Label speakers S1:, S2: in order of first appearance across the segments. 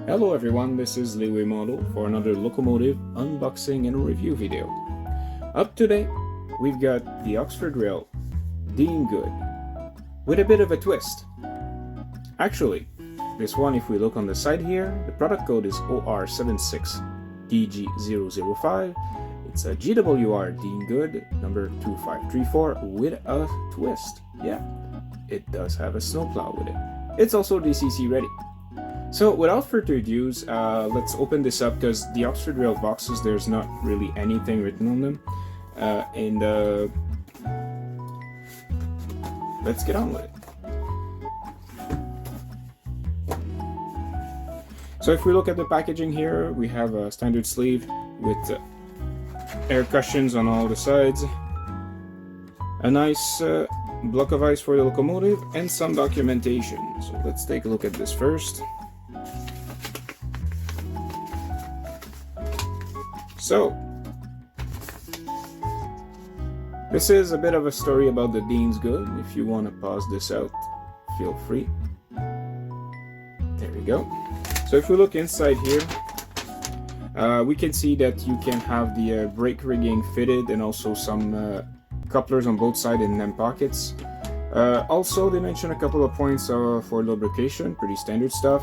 S1: Hello everyone, this is Leeway Model for another locomotive unboxing and review video. Up today, we've got the Oxford Rail Dean Good with a bit of a twist. Actually, this one, if we look on the side here, the product code is OR76DG005. It's a GWR Dean Good number 2534 with a twist. Yeah, it does have a snowplow with it. It's also DCC ready. So without further ado, let's open this up because the Oxford Rail boxes, there's not really anything written on them. Let's get on with it. So if we look at the packaging here, we have a standard sleeve with air cushions on all the sides, a nice block of ice for the locomotive, and some documentation. So let's take a look at this first. So, this is a bit of a story about the Dean's Good. If you want to pause this out, feel free. There we go. So if we look inside here, we can see that you can have the brake rigging fitted and also some couplers on both sides in them pockets. Also, they mention a couple of points for lubrication, pretty standard stuff.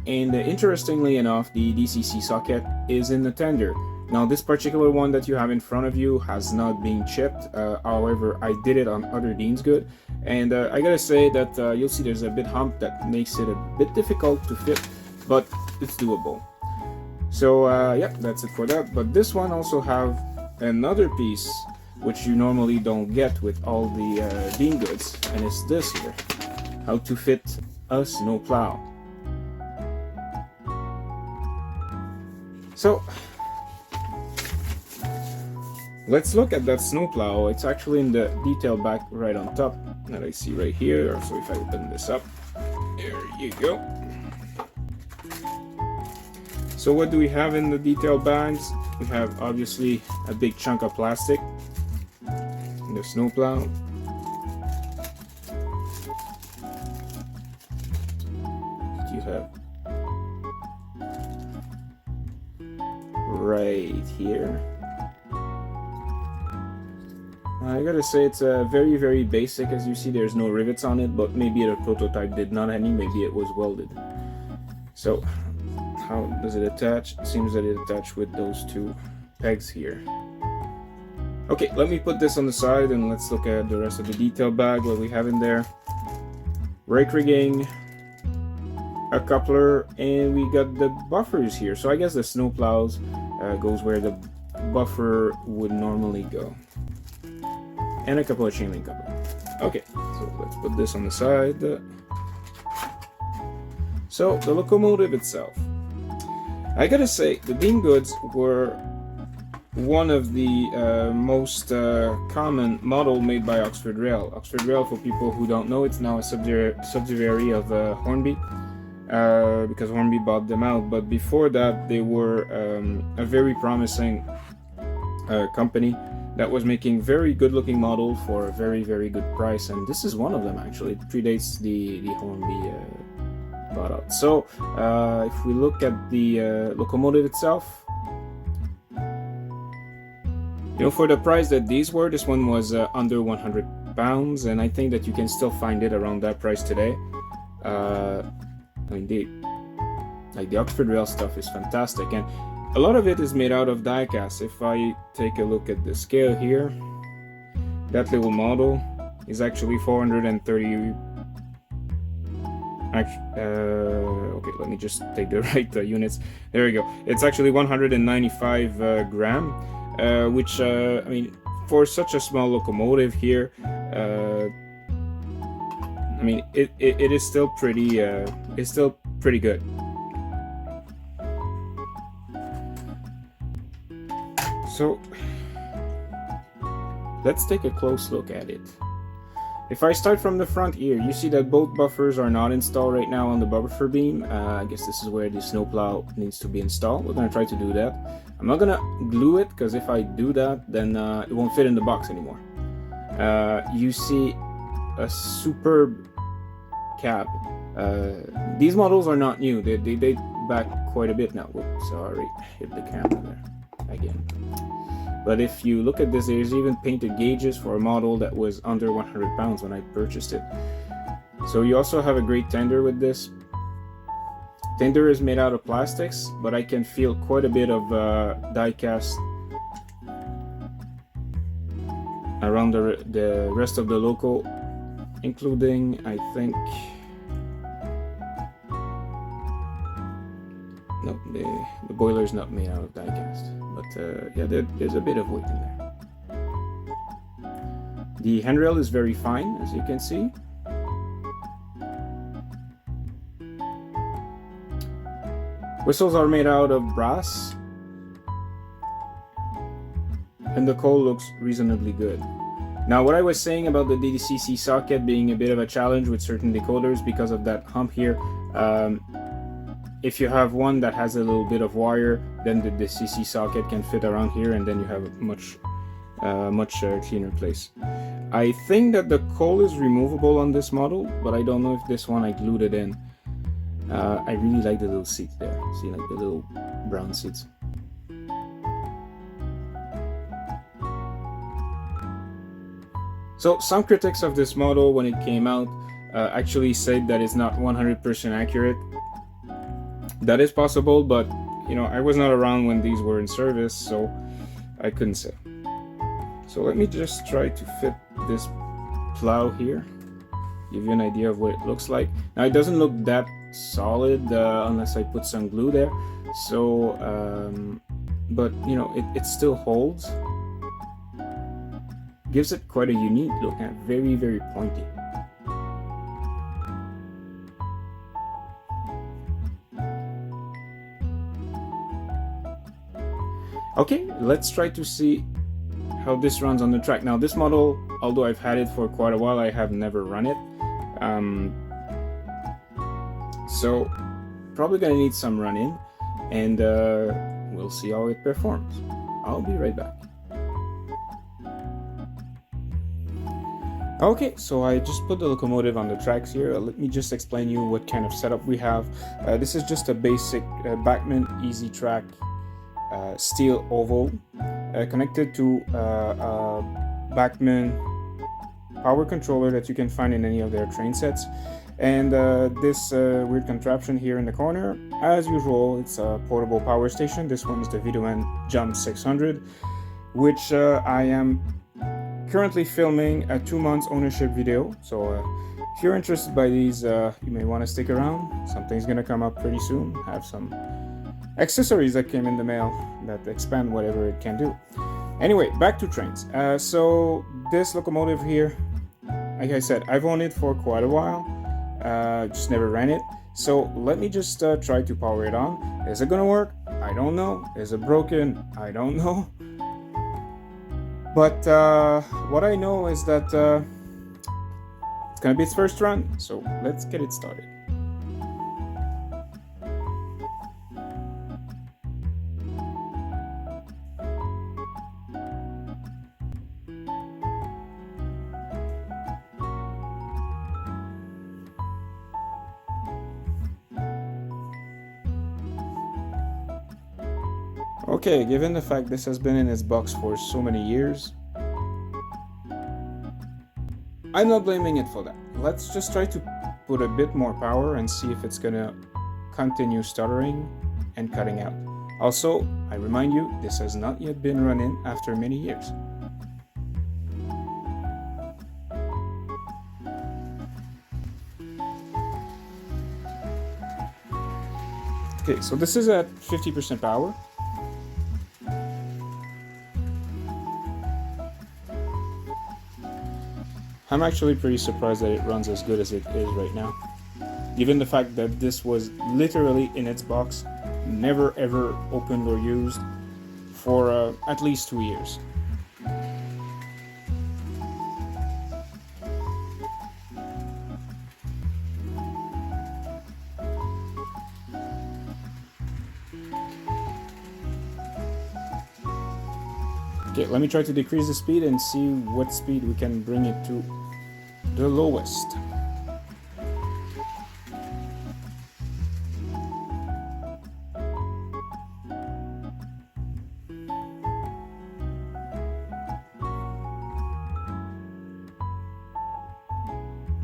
S1: And interestingly enough, the DCC socket is in the tender. Now this particular one that you have in front of you has not been chipped, however I did it on other Dean's Good, and I gotta say that you'll see there's a bit hump that makes it a bit difficult to fit, but it's doable. So yeah, that's it for that. But this one also have another piece which you normally don't get with all the Dean Goods, and it's this here, how to fit a snowplow. So let's look at that snowplow. It's actually in the detail bag right on top that I see right here. So if I open this up, there you go. So what do we have in the detail bags? We have obviously a big chunk of plastic in the snowplow. You have right here. I gotta say it's very, very basic. As you see, there's no rivets on it, but maybe the prototype did not any, maybe it was welded. So how does it attach? It seems that it attached with those two pegs here. Okay, let me put this on the side and let's look at the rest of the detail bag, what we have in there. Brake rigging, a coupler, and we got the buffers here. So I guess the snowplows goes where the buffer would normally go. And a couple of chain link couplers. Okay, so let's put this on the side. So the locomotive itself, I gotta say the Dean Goods were one of the most common model made by Oxford Rail. Oxford Rail, for people who don't know, it's now a subsidiary of Hornby, because Hornby bought them out. But before that, they were a very promising company that was making very good looking model for a very, very good price, and this is one of them actually. It predates the Hornby bought out. So if we look at the locomotive itself, you know, for the price that these were, this one was under 100 pounds, and I think that you can still find it around that price today. Indeed, like the Oxford Rail stuff is fantastic, and a lot of it is made out of die cast. If I take a look at the scale here, that little model is actually 430. Okay, let me just take the right units. There we go. It's actually 195 gram, which I mean, for such a small locomotive here, I mean, it is still pretty. It's still pretty good. So let's take a close look at it. If I start from the front here, you see that both buffers are not installed right now on the buffer beam. I guess this is where the snowplow needs to be installed. We're going to try to do that. I'm not going to glue it, because if I do that, then it won't fit in the box anymore. You see a superb cab. These models are not new. They date back quite a bit now. Whoops, sorry, hit the camera there again. But if you look at this, there's even painted gauges for a model that was under 100 pounds when I purchased it. So you also have a great tender with this. Tender is made out of plastics, but I can feel quite a bit of die cast around the rest of the loco, including, I think, no, the boiler is not made out of die cast, but yeah, there's a bit of weight in there. The handrail is very fine, as you can see. Whistles are made out of brass, and the coal looks reasonably good. Now, what I was saying about the DDCC socket being a bit of a challenge with certain decoders because of that hump here, if you have one that has a little bit of wire, then the CC socket can fit around here, and then you have a much cleaner place. I think that the coal is removable on this model, but I don't know if this one I glued it in. I really like the little seats there. See, like the little brown seats. So some critics of this model when it came out actually said that it's not 100% accurate. That is possible, but you know, I was not around when these were in service, so I couldn't say. So let me just try to fit this plow here, give you an idea of what it looks like. Now, it doesn't look that solid unless I put some glue there, so but you know, it still holds. Gives it quite a unique look and very, very pointy. Okay, let's try to see how this runs on the track. Now, this model, although I've had it for quite a while, I have never run it. So probably gonna need some run-in, and we'll see how it performs. I'll be right back. Okay, so I just put the locomotive on the tracks here. Let me just explain you what kind of setup we have. This is just a basic Bachmann Easy Track steel oval connected to a Bachmann power controller that you can find in any of their train sets. And this weird contraption here in the corner, as usual, it's a portable power station. This one is the Videoman Jump 600, which I am currently filming a 2 months ownership video. So if you're interested by these, you may want to stick around. Something's gonna come up pretty soon. Have some accessories that came in the mail that expand whatever it can do. Anyway, back to trains. So this locomotive here, like I said, I've owned it for quite a while. Just never ran it. So let me just try to power it on. Is it gonna work? I don't know. Is it broken? I don't know. But what I know is that it's gonna be its first run. So let's get it started. Okay, given the fact this has been in its box for so many years, I'm not blaming it for that. Let's just try to put a bit more power and see if it's gonna continue stuttering and cutting out. Also, I remind you, this has not yet been run in after many years. Okay, so this is at 50% power. I'm actually pretty surprised that it runs as good as it is right now, given the fact that this was literally in its box, never ever opened or used for at least 2 years. Okay, let me try to decrease the speed and see what speed we can bring it to the lowest.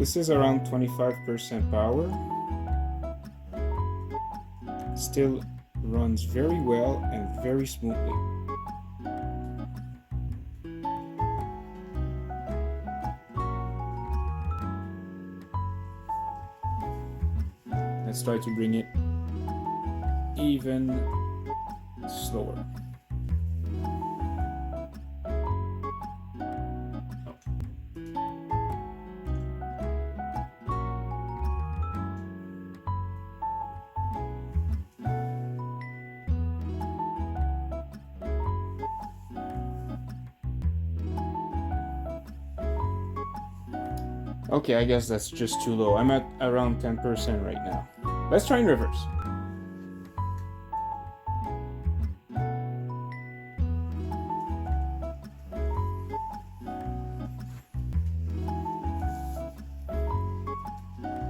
S1: This is around 25% power. Still runs very well and very smoothly. Let's try to bring it even slower. Okay, I guess that's just too low. I'm at around 10% right now. Let's try in reverse.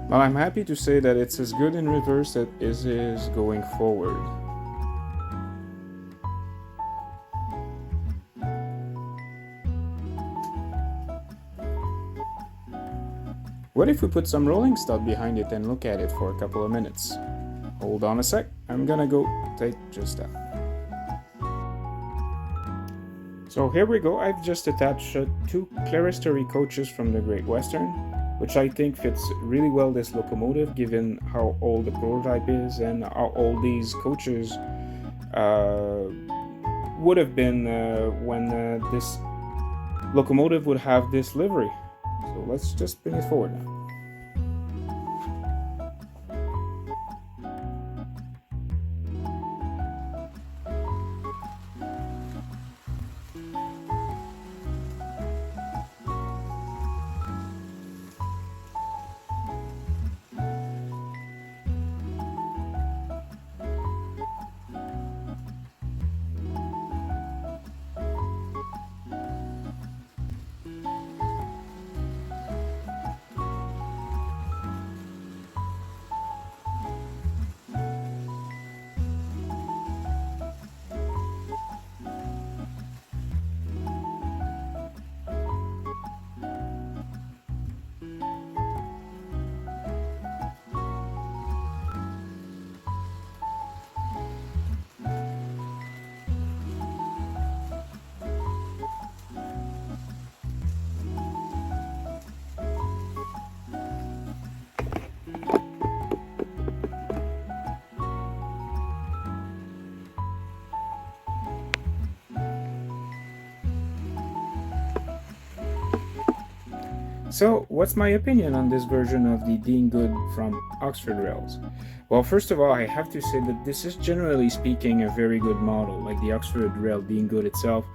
S1: Well, I'm happy to say that it's as good in reverse as it is going forward. What if we put some rolling stock behind it and look at it for a couple of minutes? Hold on a sec, I'm gonna go take just that. So here we go, I've just attached two clerestory coaches from the Great Western, which I think fits really well this locomotive given how old the prototype is and how old these coaches would have been when this locomotive would have this livery. So let's just bring it forward now. So, what's my opinion on this version of the Dean Good from Oxford Rails? Well, first of all, I have to say that this is generally speaking a very good model, like the Oxford Rail Dean Good itself.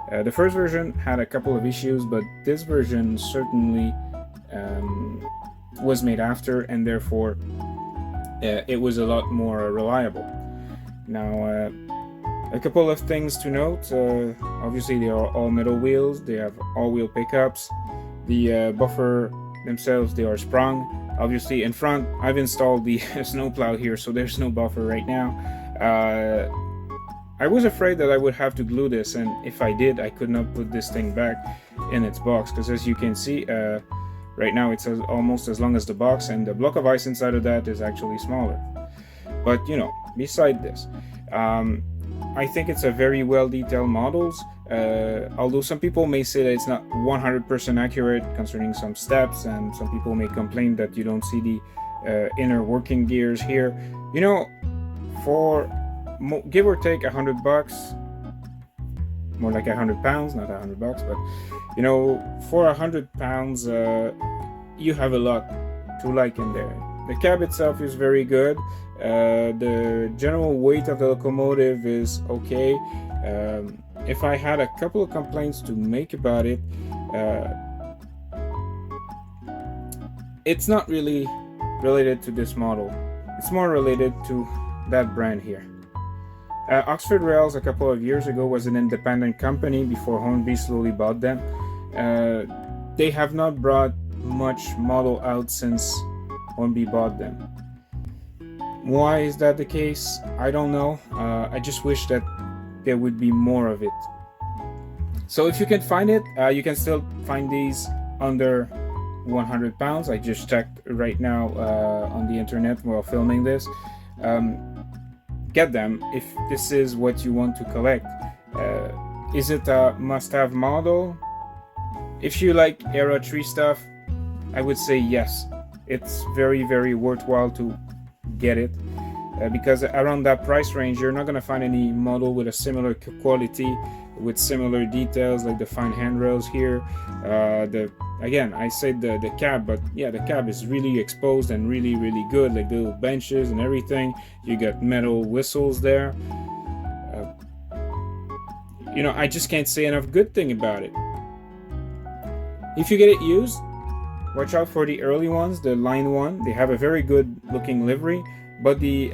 S1: The first version had a couple of issues, but this version certainly was made after, and therefore it was a lot more reliable. Now, a couple of things to note. Obviously, they are all metal wheels. They have all-wheel pickups. The buffer themselves, they are sprung. Obviously, in front, I've installed the snowplow here, so there's no buffer right now. I was afraid that I would have to glue this, and if I did, I could not put this thing back in its box, because as you can see, right now it's almost as long as the box, and the block of ice inside of that is actually smaller. But, you know, beside this, I think it's a very well detailed models. Although some people may say that it's not 100% accurate concerning some steps, and some people may complain that you don't see the inner working gears here. You know, for give or take $100, more like 100 pounds, not $100, but you know, for 100 pounds, you have a lot to like in there. The cab itself is very good. The general weight of the locomotive is okay. If I had a couple of complaints to make about it, it's not really related to this model. It's more related to that brand here. Oxford Rails a couple of years ago was an independent company before Hornby slowly bought them. They have not brought much model out since Hornby bought them. Why is that the case? I don't know. I just wish that there would be more of it. So if you can find it, you can still find these under 100 pounds. I just checked right now on the internet while filming this. Get them if this is what you want to collect. Is it a must-have model? If you like era 3 stuff, I would say yes. It's very, very worthwhile to get it. Because around that price range, you're not going to find any model with a similar quality, with similar details, like the fine handrails here. Again, I said the cab, but yeah, the cab is really exposed and really, really good, like the little benches and everything. You got metal whistles there. I just can't say enough good thing about it. If you get it used, watch out for the early ones, the line one. They have a very good looking livery, but the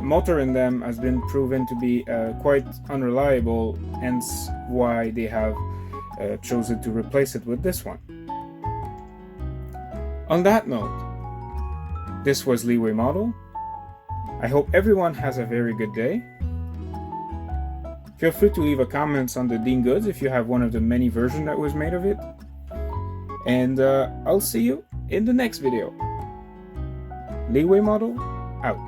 S1: motor in them has been proven to be quite unreliable, hence why they have chosen to replace it with this one. On that note, this was Leeway Model. I hope everyone has a very good day. Feel free to leave a comment on the Dean Goods if you have one of the many versions that was made of it. And I'll see you in the next video. Leeway Model out.